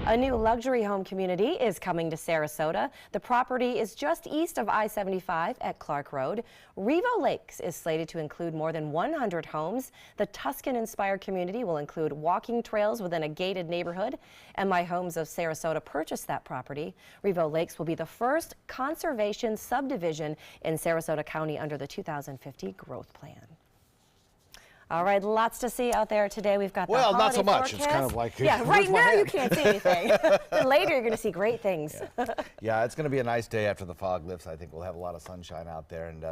A new luxury home community is coming to Sarasota. The property is just east of I-75 at Clark Road. Revo Lakes is slated to include more than 100 homes. The Tuscan-inspired community will include walking trails within a gated neighborhood. And My Homes of Sarasota purchased that property. Revo Lakes will be the first conservation subdivision in Sarasota County under the 2050 growth plan. All right, lots to see out there today. We've got the holiday not so much. forecast. It's kind of like right now you can't see anything. Then later you're going to see great things. Yeah, it's going to be a nice day after the fog lifts. I think we'll have a lot of sunshine out there, and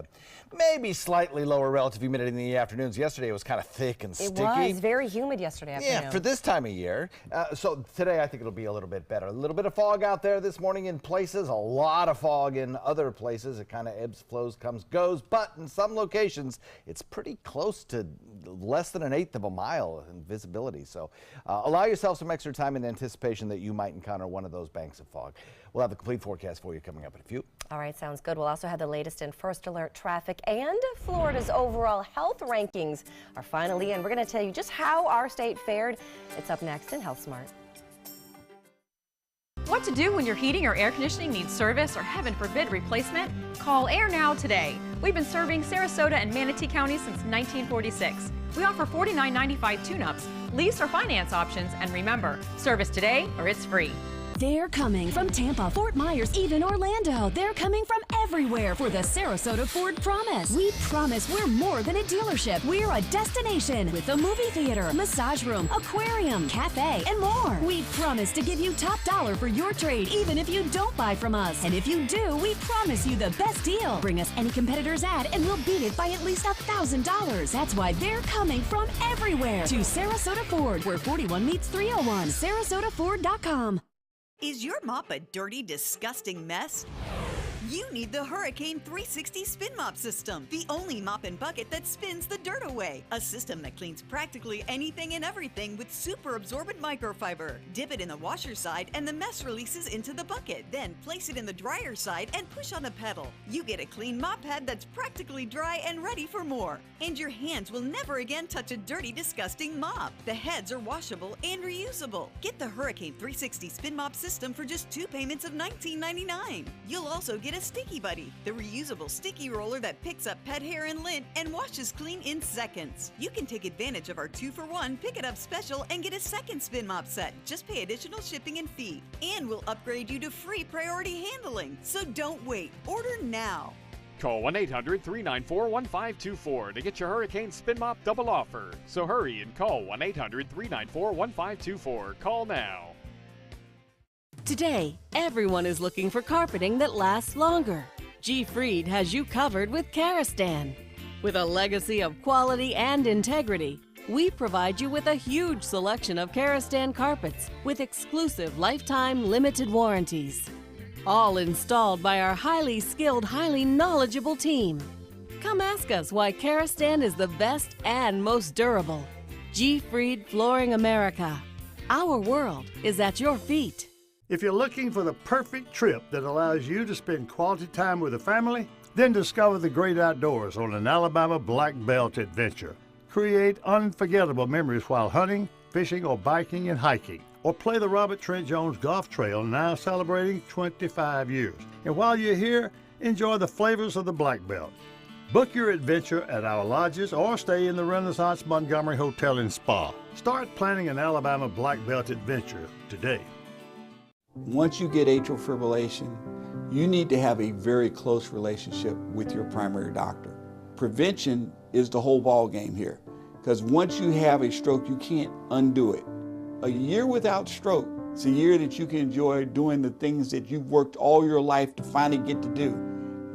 maybe slightly lower relative humidity in the afternoons. Yesterday it was kind of thick and sticky. It was very humid yesterday afternoon. Yeah, for this time of year. So today I think it'll be a little bit better. A little bit of fog out there this morning in places, a lot of fog in other places. It kind of ebbs, flows, comes, goes, but in some locations it's pretty close to less than 1/8 of a mile in visibility. So allow yourself some extra time in anticipation that you might encounter one of those banks of fog. We'll have the complete forecast for you coming up in a few. All right, sounds good. We'll also have the latest in First Alert traffic, and Florida's overall health rankings are finally in. We're going to tell you just how our state fared. It's up next in Health Smart. What to do when your heating or air conditioning needs service or, heaven forbid, replacement? Call Air Now today. We've been serving Sarasota and Manatee County since 1946. We offer $49.95 tune-ups, lease or finance options, and remember, service today or it's free. They're coming from Tampa, Fort Myers, even Orlando. They're coming from everywhere for the Sarasota Ford Promise. We promise we're more than a dealership. We're a destination with a movie theater, massage room, aquarium, cafe, and more. We promise to give you top dollar for your trade, even if you don't buy from us. And if you do, we promise you the best deal. Bring us any competitor's ad and we'll beat it by at least $1,000. That's why they're coming from everywhere to Sarasota Ford, where 41 meets 301. SarasotaFord.com. Is your mop a dirty, disgusting mess? You need the Hurricane 360 Spin Mop System, the only mop and bucket that spins the dirt away. A system that cleans practically anything and everything with super absorbent microfiber. Dip it in the washer side and the mess releases into the bucket. Then place it in the dryer side and push on the pedal. You get a clean mop head that's practically dry and ready for more. And your hands will never again touch a dirty, disgusting mop. The heads are washable and reusable. Get the Hurricane 360 Spin Mop System for just 2 payments of $19.99. You'll also get a with Sticky Buddy, the reusable sticky roller that picks up pet hair and lint and washes clean in seconds. You can take advantage of our 2-for-1 Pick It Up special and get a second spin mop set. Just pay additional shipping and fee. And we'll upgrade you to free priority handling. So don't wait. Order now. Call 1-800-394-1524 to get your Hurricane Spin Mop double offer. So hurry and call 1-800-394-1524. Call now. Today, everyone is looking for carpeting that lasts longer. G. Fried has you covered with Karastan. With a legacy of quality and integrity, we provide you with a huge selection of Karastan carpets with exclusive lifetime limited warranties. All installed by our highly skilled, highly knowledgeable team. Come ask us why Karastan is the best and most durable. G. Fried Flooring America. Our world is at your feet. If you're looking for the perfect trip that allows you to spend quality time with a family, then discover the great outdoors on an Alabama Black Belt adventure. Create unforgettable memories while hunting, fishing, or biking and hiking. Or play the Robert Trent Jones Golf Trail, now celebrating 25 years. And while you're here, enjoy the flavors of the Black Belt. Book your adventure at our lodges or stay in the Renaissance Montgomery Hotel and Spa. Start planning an Alabama Black Belt adventure today. Once you get atrial fibrillation, you need to have a very close relationship with your primary doctor. Prevention is the whole ball game here, because once you have a stroke, you can't undo it. A year without stroke, it's a year that you can enjoy doing the things that you've worked all your life to finally get to do.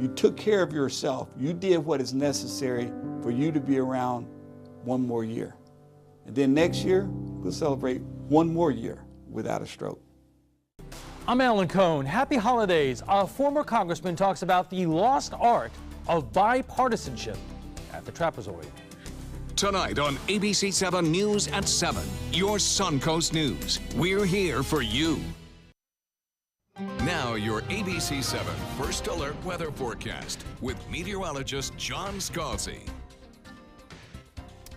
You took care of yourself. You did what is necessary for you to be around one more year. And then next year, we'll celebrate one more year without a stroke. I'm Alan Cohn. Happy holidays. A former congressman talks about the lost art of bipartisanship at the trapezoid. Tonight on ABC 7 News at 7, your Suncoast News. We're here for you. Now your ABC 7 First Alert Weather Forecast with meteorologist John Scalzi.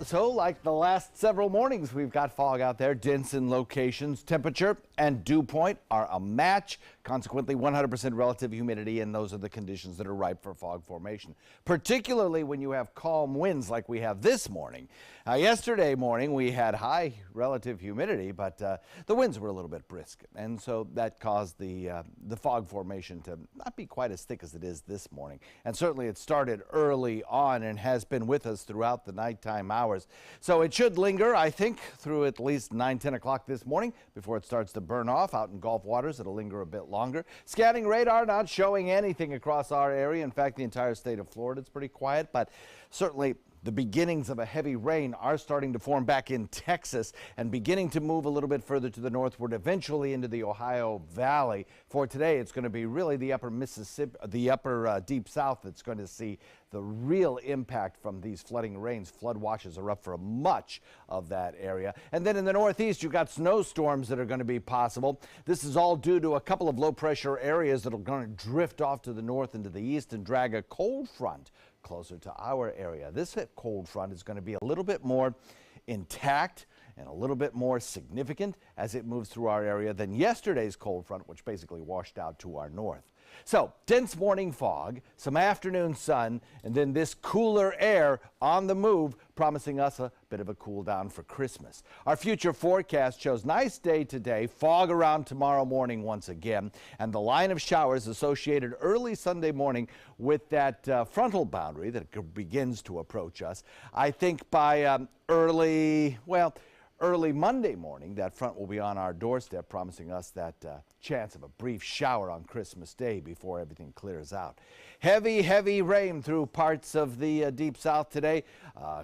So, like the last several mornings, we've got fog out there. Dense in locations. Temperature and dew point are a match. Consequently, 100% relative humidity, and those are the conditions that are ripe for fog formation, particularly when you have calm winds like we have this morning. Yesterday morning, we had high relative humidity, but the winds were a little bit brisk, and so that caused the fog formation to not be quite as thick as it is this morning. And certainly it started early on and has been with us throughout the nighttime hours. So it should linger, I think, through at least 9-10 o'clock this morning before it starts to burn off. Out in Gulf waters, it'll linger a bit longer. Scanning radar not showing anything across our area. In fact, the entire state of Florida is pretty quiet, but certainly the beginnings of a heavy rain are starting to form back in Texas and beginning to move a little bit further to the northward, eventually into the Ohio Valley. For today, it's going to be really the upper Mississippi, the upper deep south that's going to see the real impact from these flooding rains. Flood watches are up for much of that area. And then in the northeast, you've got snowstorms that are going to be possible. This is all due to a couple of low pressure areas that are going to drift off to the north and to the east and drag a cold front closer to our area. This cold front is going to be a little bit more intact and a little bit more significant as it moves through our area than yesterday's cold front, which basically washed out to our north. So, dense morning fog, some afternoon sun, and then this cooler air on the move, promising us a bit of a cool down for Christmas. Our future forecast shows nice day today, fog around tomorrow morning once again, and the line of showers associated early Sunday morning with that frontal boundary that begins to approach us. I think by early Monday morning, that front will be on our doorstep, promising us that chance of a brief shower on Christmas Day before everything clears out. Heavy, heavy rain through parts of the deep south today.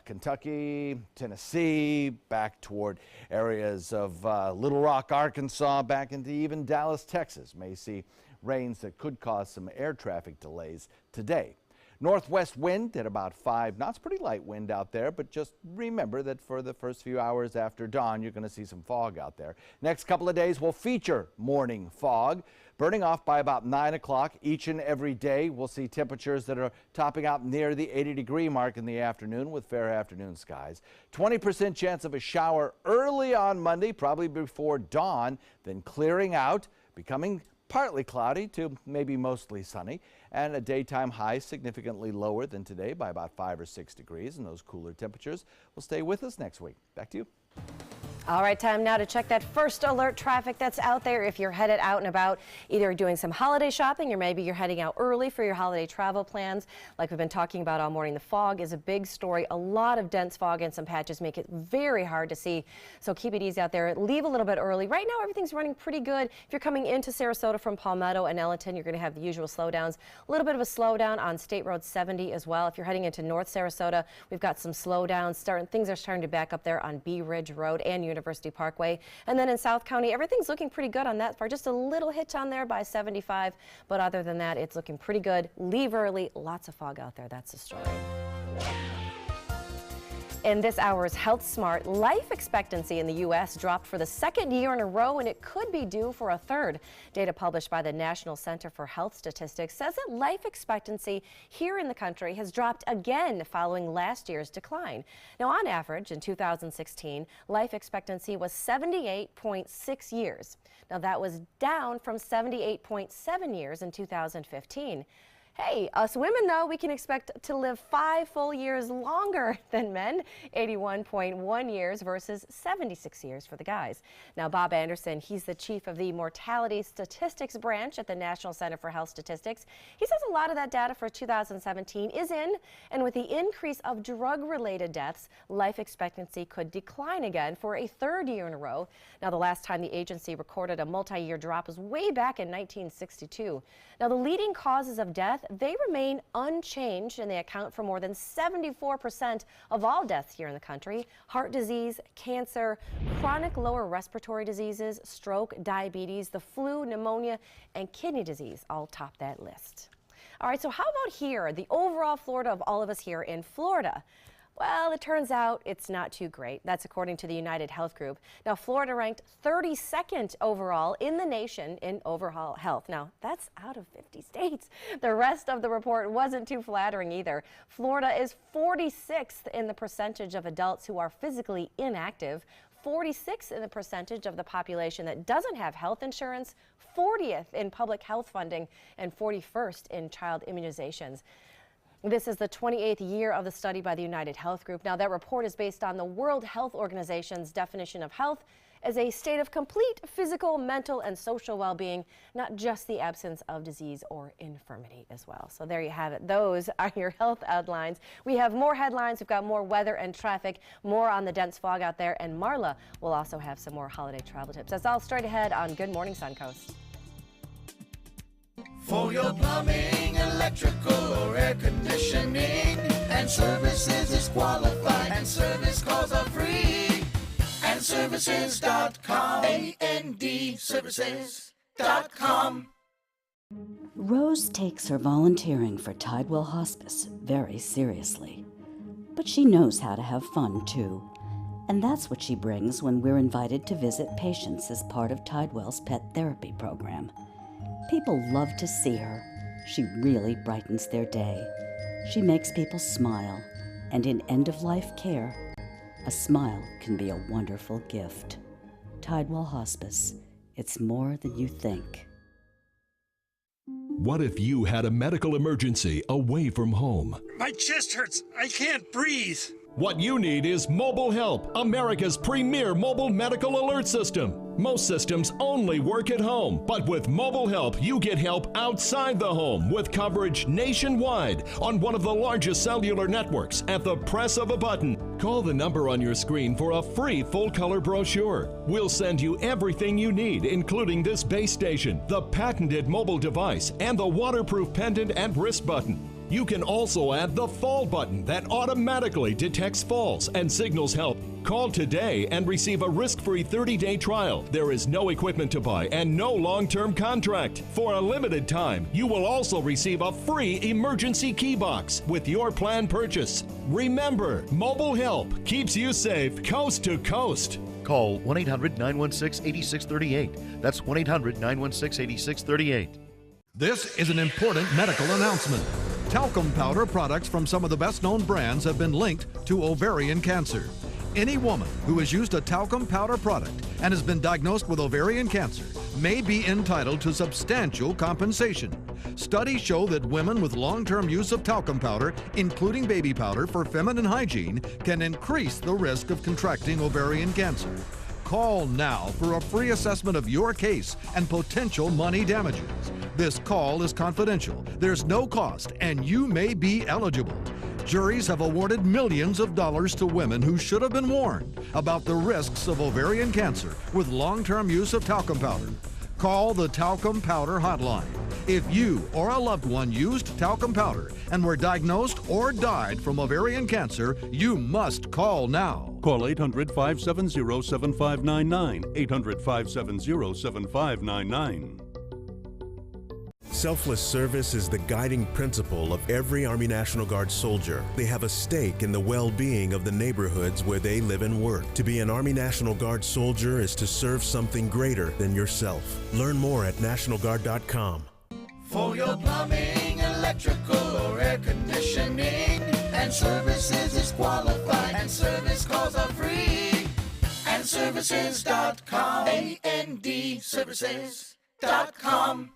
Kentucky, Tennessee, back toward areas of Little Rock, Arkansas, back into even Dallas, Texas. May see rains that could cause some air traffic delays today. Northwest wind at about 5 knots. Pretty light wind out there, but just remember that for the first few hours after dawn, you're going to see some fog out there. Next couple of days will feature morning fog, burning off by about 9 o'clock each and every day. We'll see temperatures that are topping out near the 80-degree mark in the afternoon with fair afternoon skies. 20% chance of a shower early on Monday, probably before dawn, then clearing out, becoming partly cloudy to maybe mostly sunny, and a daytime high significantly lower than today by about 5 or 6 degrees, and those cooler temperatures will stay with us next week. Back to you. All right, time now to check that first alert traffic that's out there. If you're headed out and about, either doing some holiday shopping or maybe you're heading out early for your holiday travel plans. Like we've been talking about all morning, the fog is a big story. A lot of dense fog and some patches make it very hard to see. So keep it easy out there. Leave a little bit early. Right now, everything's running pretty good. If you're coming into Sarasota from Palmetto and Ellenton, you're going to have the usual slowdowns. A little bit of a slowdown on State Road 70 as well. If you're heading into North Sarasota, we've got some slowdowns. Things are starting to back up there on Bee Ridge Road and University Parkway. And then in South County, everything's looking pretty good on that far. Just a little hitch on there by 75, but other than that, it's looking pretty good. Leave early. Lots of fog out there. That's the story. In this hour's Health Smart, life expectancy in the U.S. dropped for the second year in a row, and it could be due for a third. Data published by the National Center for Health Statistics says that life expectancy here in the country has dropped again following last year's decline. Now, on average, in 2016, life expectancy was 78.6 years. Now, that was down from 78.7 years in 2015. Hey, us women, though, we can expect to live 5 full years longer than men, 81.1 years versus 76 years for the guys. Now, Bob Anderson, he's the chief of the Mortality Statistics Branch at the National Center for Health Statistics. He says a lot of that data for 2017 is in, and with the increase of drug-related deaths, life expectancy could decline again for a third year in a row. Now, the last time the agency recorded a multi-year drop was way back in 1962. Now, the leading causes of death, they remain unchanged, and they account for more than 74% of all deaths here in the country. Heart disease, cancer, chronic lower respiratory diseases, stroke, diabetes, the flu, pneumonia, and kidney disease all top that list. All right, so how about here, the overall Florida of all of us here in Florida? Well, it turns out it's not too great. That's according to the United Health Group. Now, Florida ranked 32nd overall in the nation in overall health. Now, that's out of 50 states. The rest of the report wasn't too flattering either. Florida is 46th in the percentage of adults who are physically inactive, 46th in the percentage of the population that doesn't have health insurance, 40th in public health funding, and 41st in child immunizations. This is the 28th year of the study by the United Health Group. Now, that report is based on the World Health Organization's definition of health as a state of complete physical, mental, and social well-being, not just the absence of disease or infirmity as well. So there you have it. Those are your health outlines. We have more headlines. We've got more weather and traffic, more on the dense fog out there, and Marla will also have some more holiday travel tips. That's all straight ahead on Good Morning Suncoast. For your plumbing, electrical, or air conditioning, and services is qualified, and service calls are free. And services.com, A-N-D, services.com. Rose takes her volunteering for Tidewell Hospice very seriously. But she knows how to have fun, too. And that's what she brings when we're invited to visit patients as part of Tidewell's pet therapy program. People love to see her. She really brightens their day. She makes people smile, and in end-of-life care, a smile can be a wonderful gift. Tidewell Hospice. It's more than you think. What if you had a medical emergency away from home? My chest hurts. I can't breathe. What you need is Mobile Help, America's premier mobile medical alert system. Most systems only work at home, but with Mobile Help, you get help outside the home with coverage nationwide on one of the largest cellular networks at the press of a button. Call the number on your screen for a free full-color brochure. We'll send you everything you need, including this base station, the patented mobile device, and the waterproof pendant and wrist button. You can also add the fall button that automatically detects falls and signals help. Call today and receive a risk-free 30-day trial. There is no equipment to buy and no long-term contract. For a limited time, you will also receive a free emergency key box with your plan purchase. Remember, Mobile Help keeps you safe coast to coast. Call 1-800-916-8638. That's 1-800-916-8638. This is an important medical announcement. Talcum powder products from some of the best-known brands have been linked to ovarian cancer. Any woman who has used a talcum powder product and has been diagnosed with ovarian cancer may be entitled to substantial compensation. Studies show that women with long-term use of talcum powder, including baby powder for feminine hygiene, can increase the risk of contracting ovarian cancer. Call now for a free assessment of your case and potential money damages. This call is confidential, there's no cost, and you may be eligible. Juries have awarded millions of dollars to women who should have been warned about the risks of ovarian cancer with long-term use of talcum powder. Call the Talcum Powder Hotline. If you or a loved one used talcum powder and were diagnosed or died from ovarian cancer, you must call now. Call 800-570-7599, 800-570-7599. Selfless service is the guiding principle of every Army National Guard soldier. They have a stake in the well-being of the neighborhoods where they live and work. To be an Army National Guard soldier is to serve something greater than yourself. Learn more at NationalGuard.com. For your plumbing, electrical, or air conditioning, and services is qualified, and service calls are free. And services.com, A-N-D, services.com.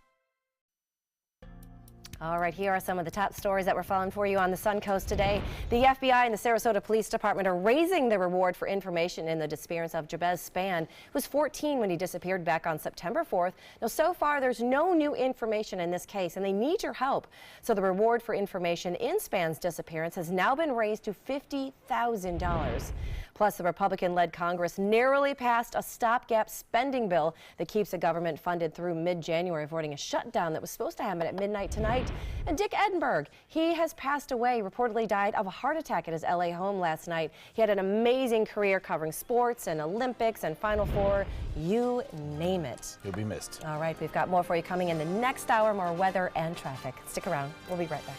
All right, here are some of the top stories that we're following for you on the Suncoast today. The FBI and the Sarasota Police Department are raising the reward for information in the disappearance of Jabez Spann, who was 14 when he disappeared back on September 4th. Now, so far, there's no new information in this case, and they need your help. So the reward for information in Spann's disappearance has now been raised to $50,000. Plus, the Republican-led Congress narrowly passed a stopgap spending bill that keeps the government funded through mid-January, avoiding a shutdown that was supposed to happen at midnight tonight. And Dick Edinburgh, he has passed away, reportedly died of a heart attack at his LA home last night. He had an amazing career covering sports and Olympics and Final Four, you name it. He'll be missed. All right, we've got more for you coming in the next hour, more weather and traffic. Stick around. We'll be right back.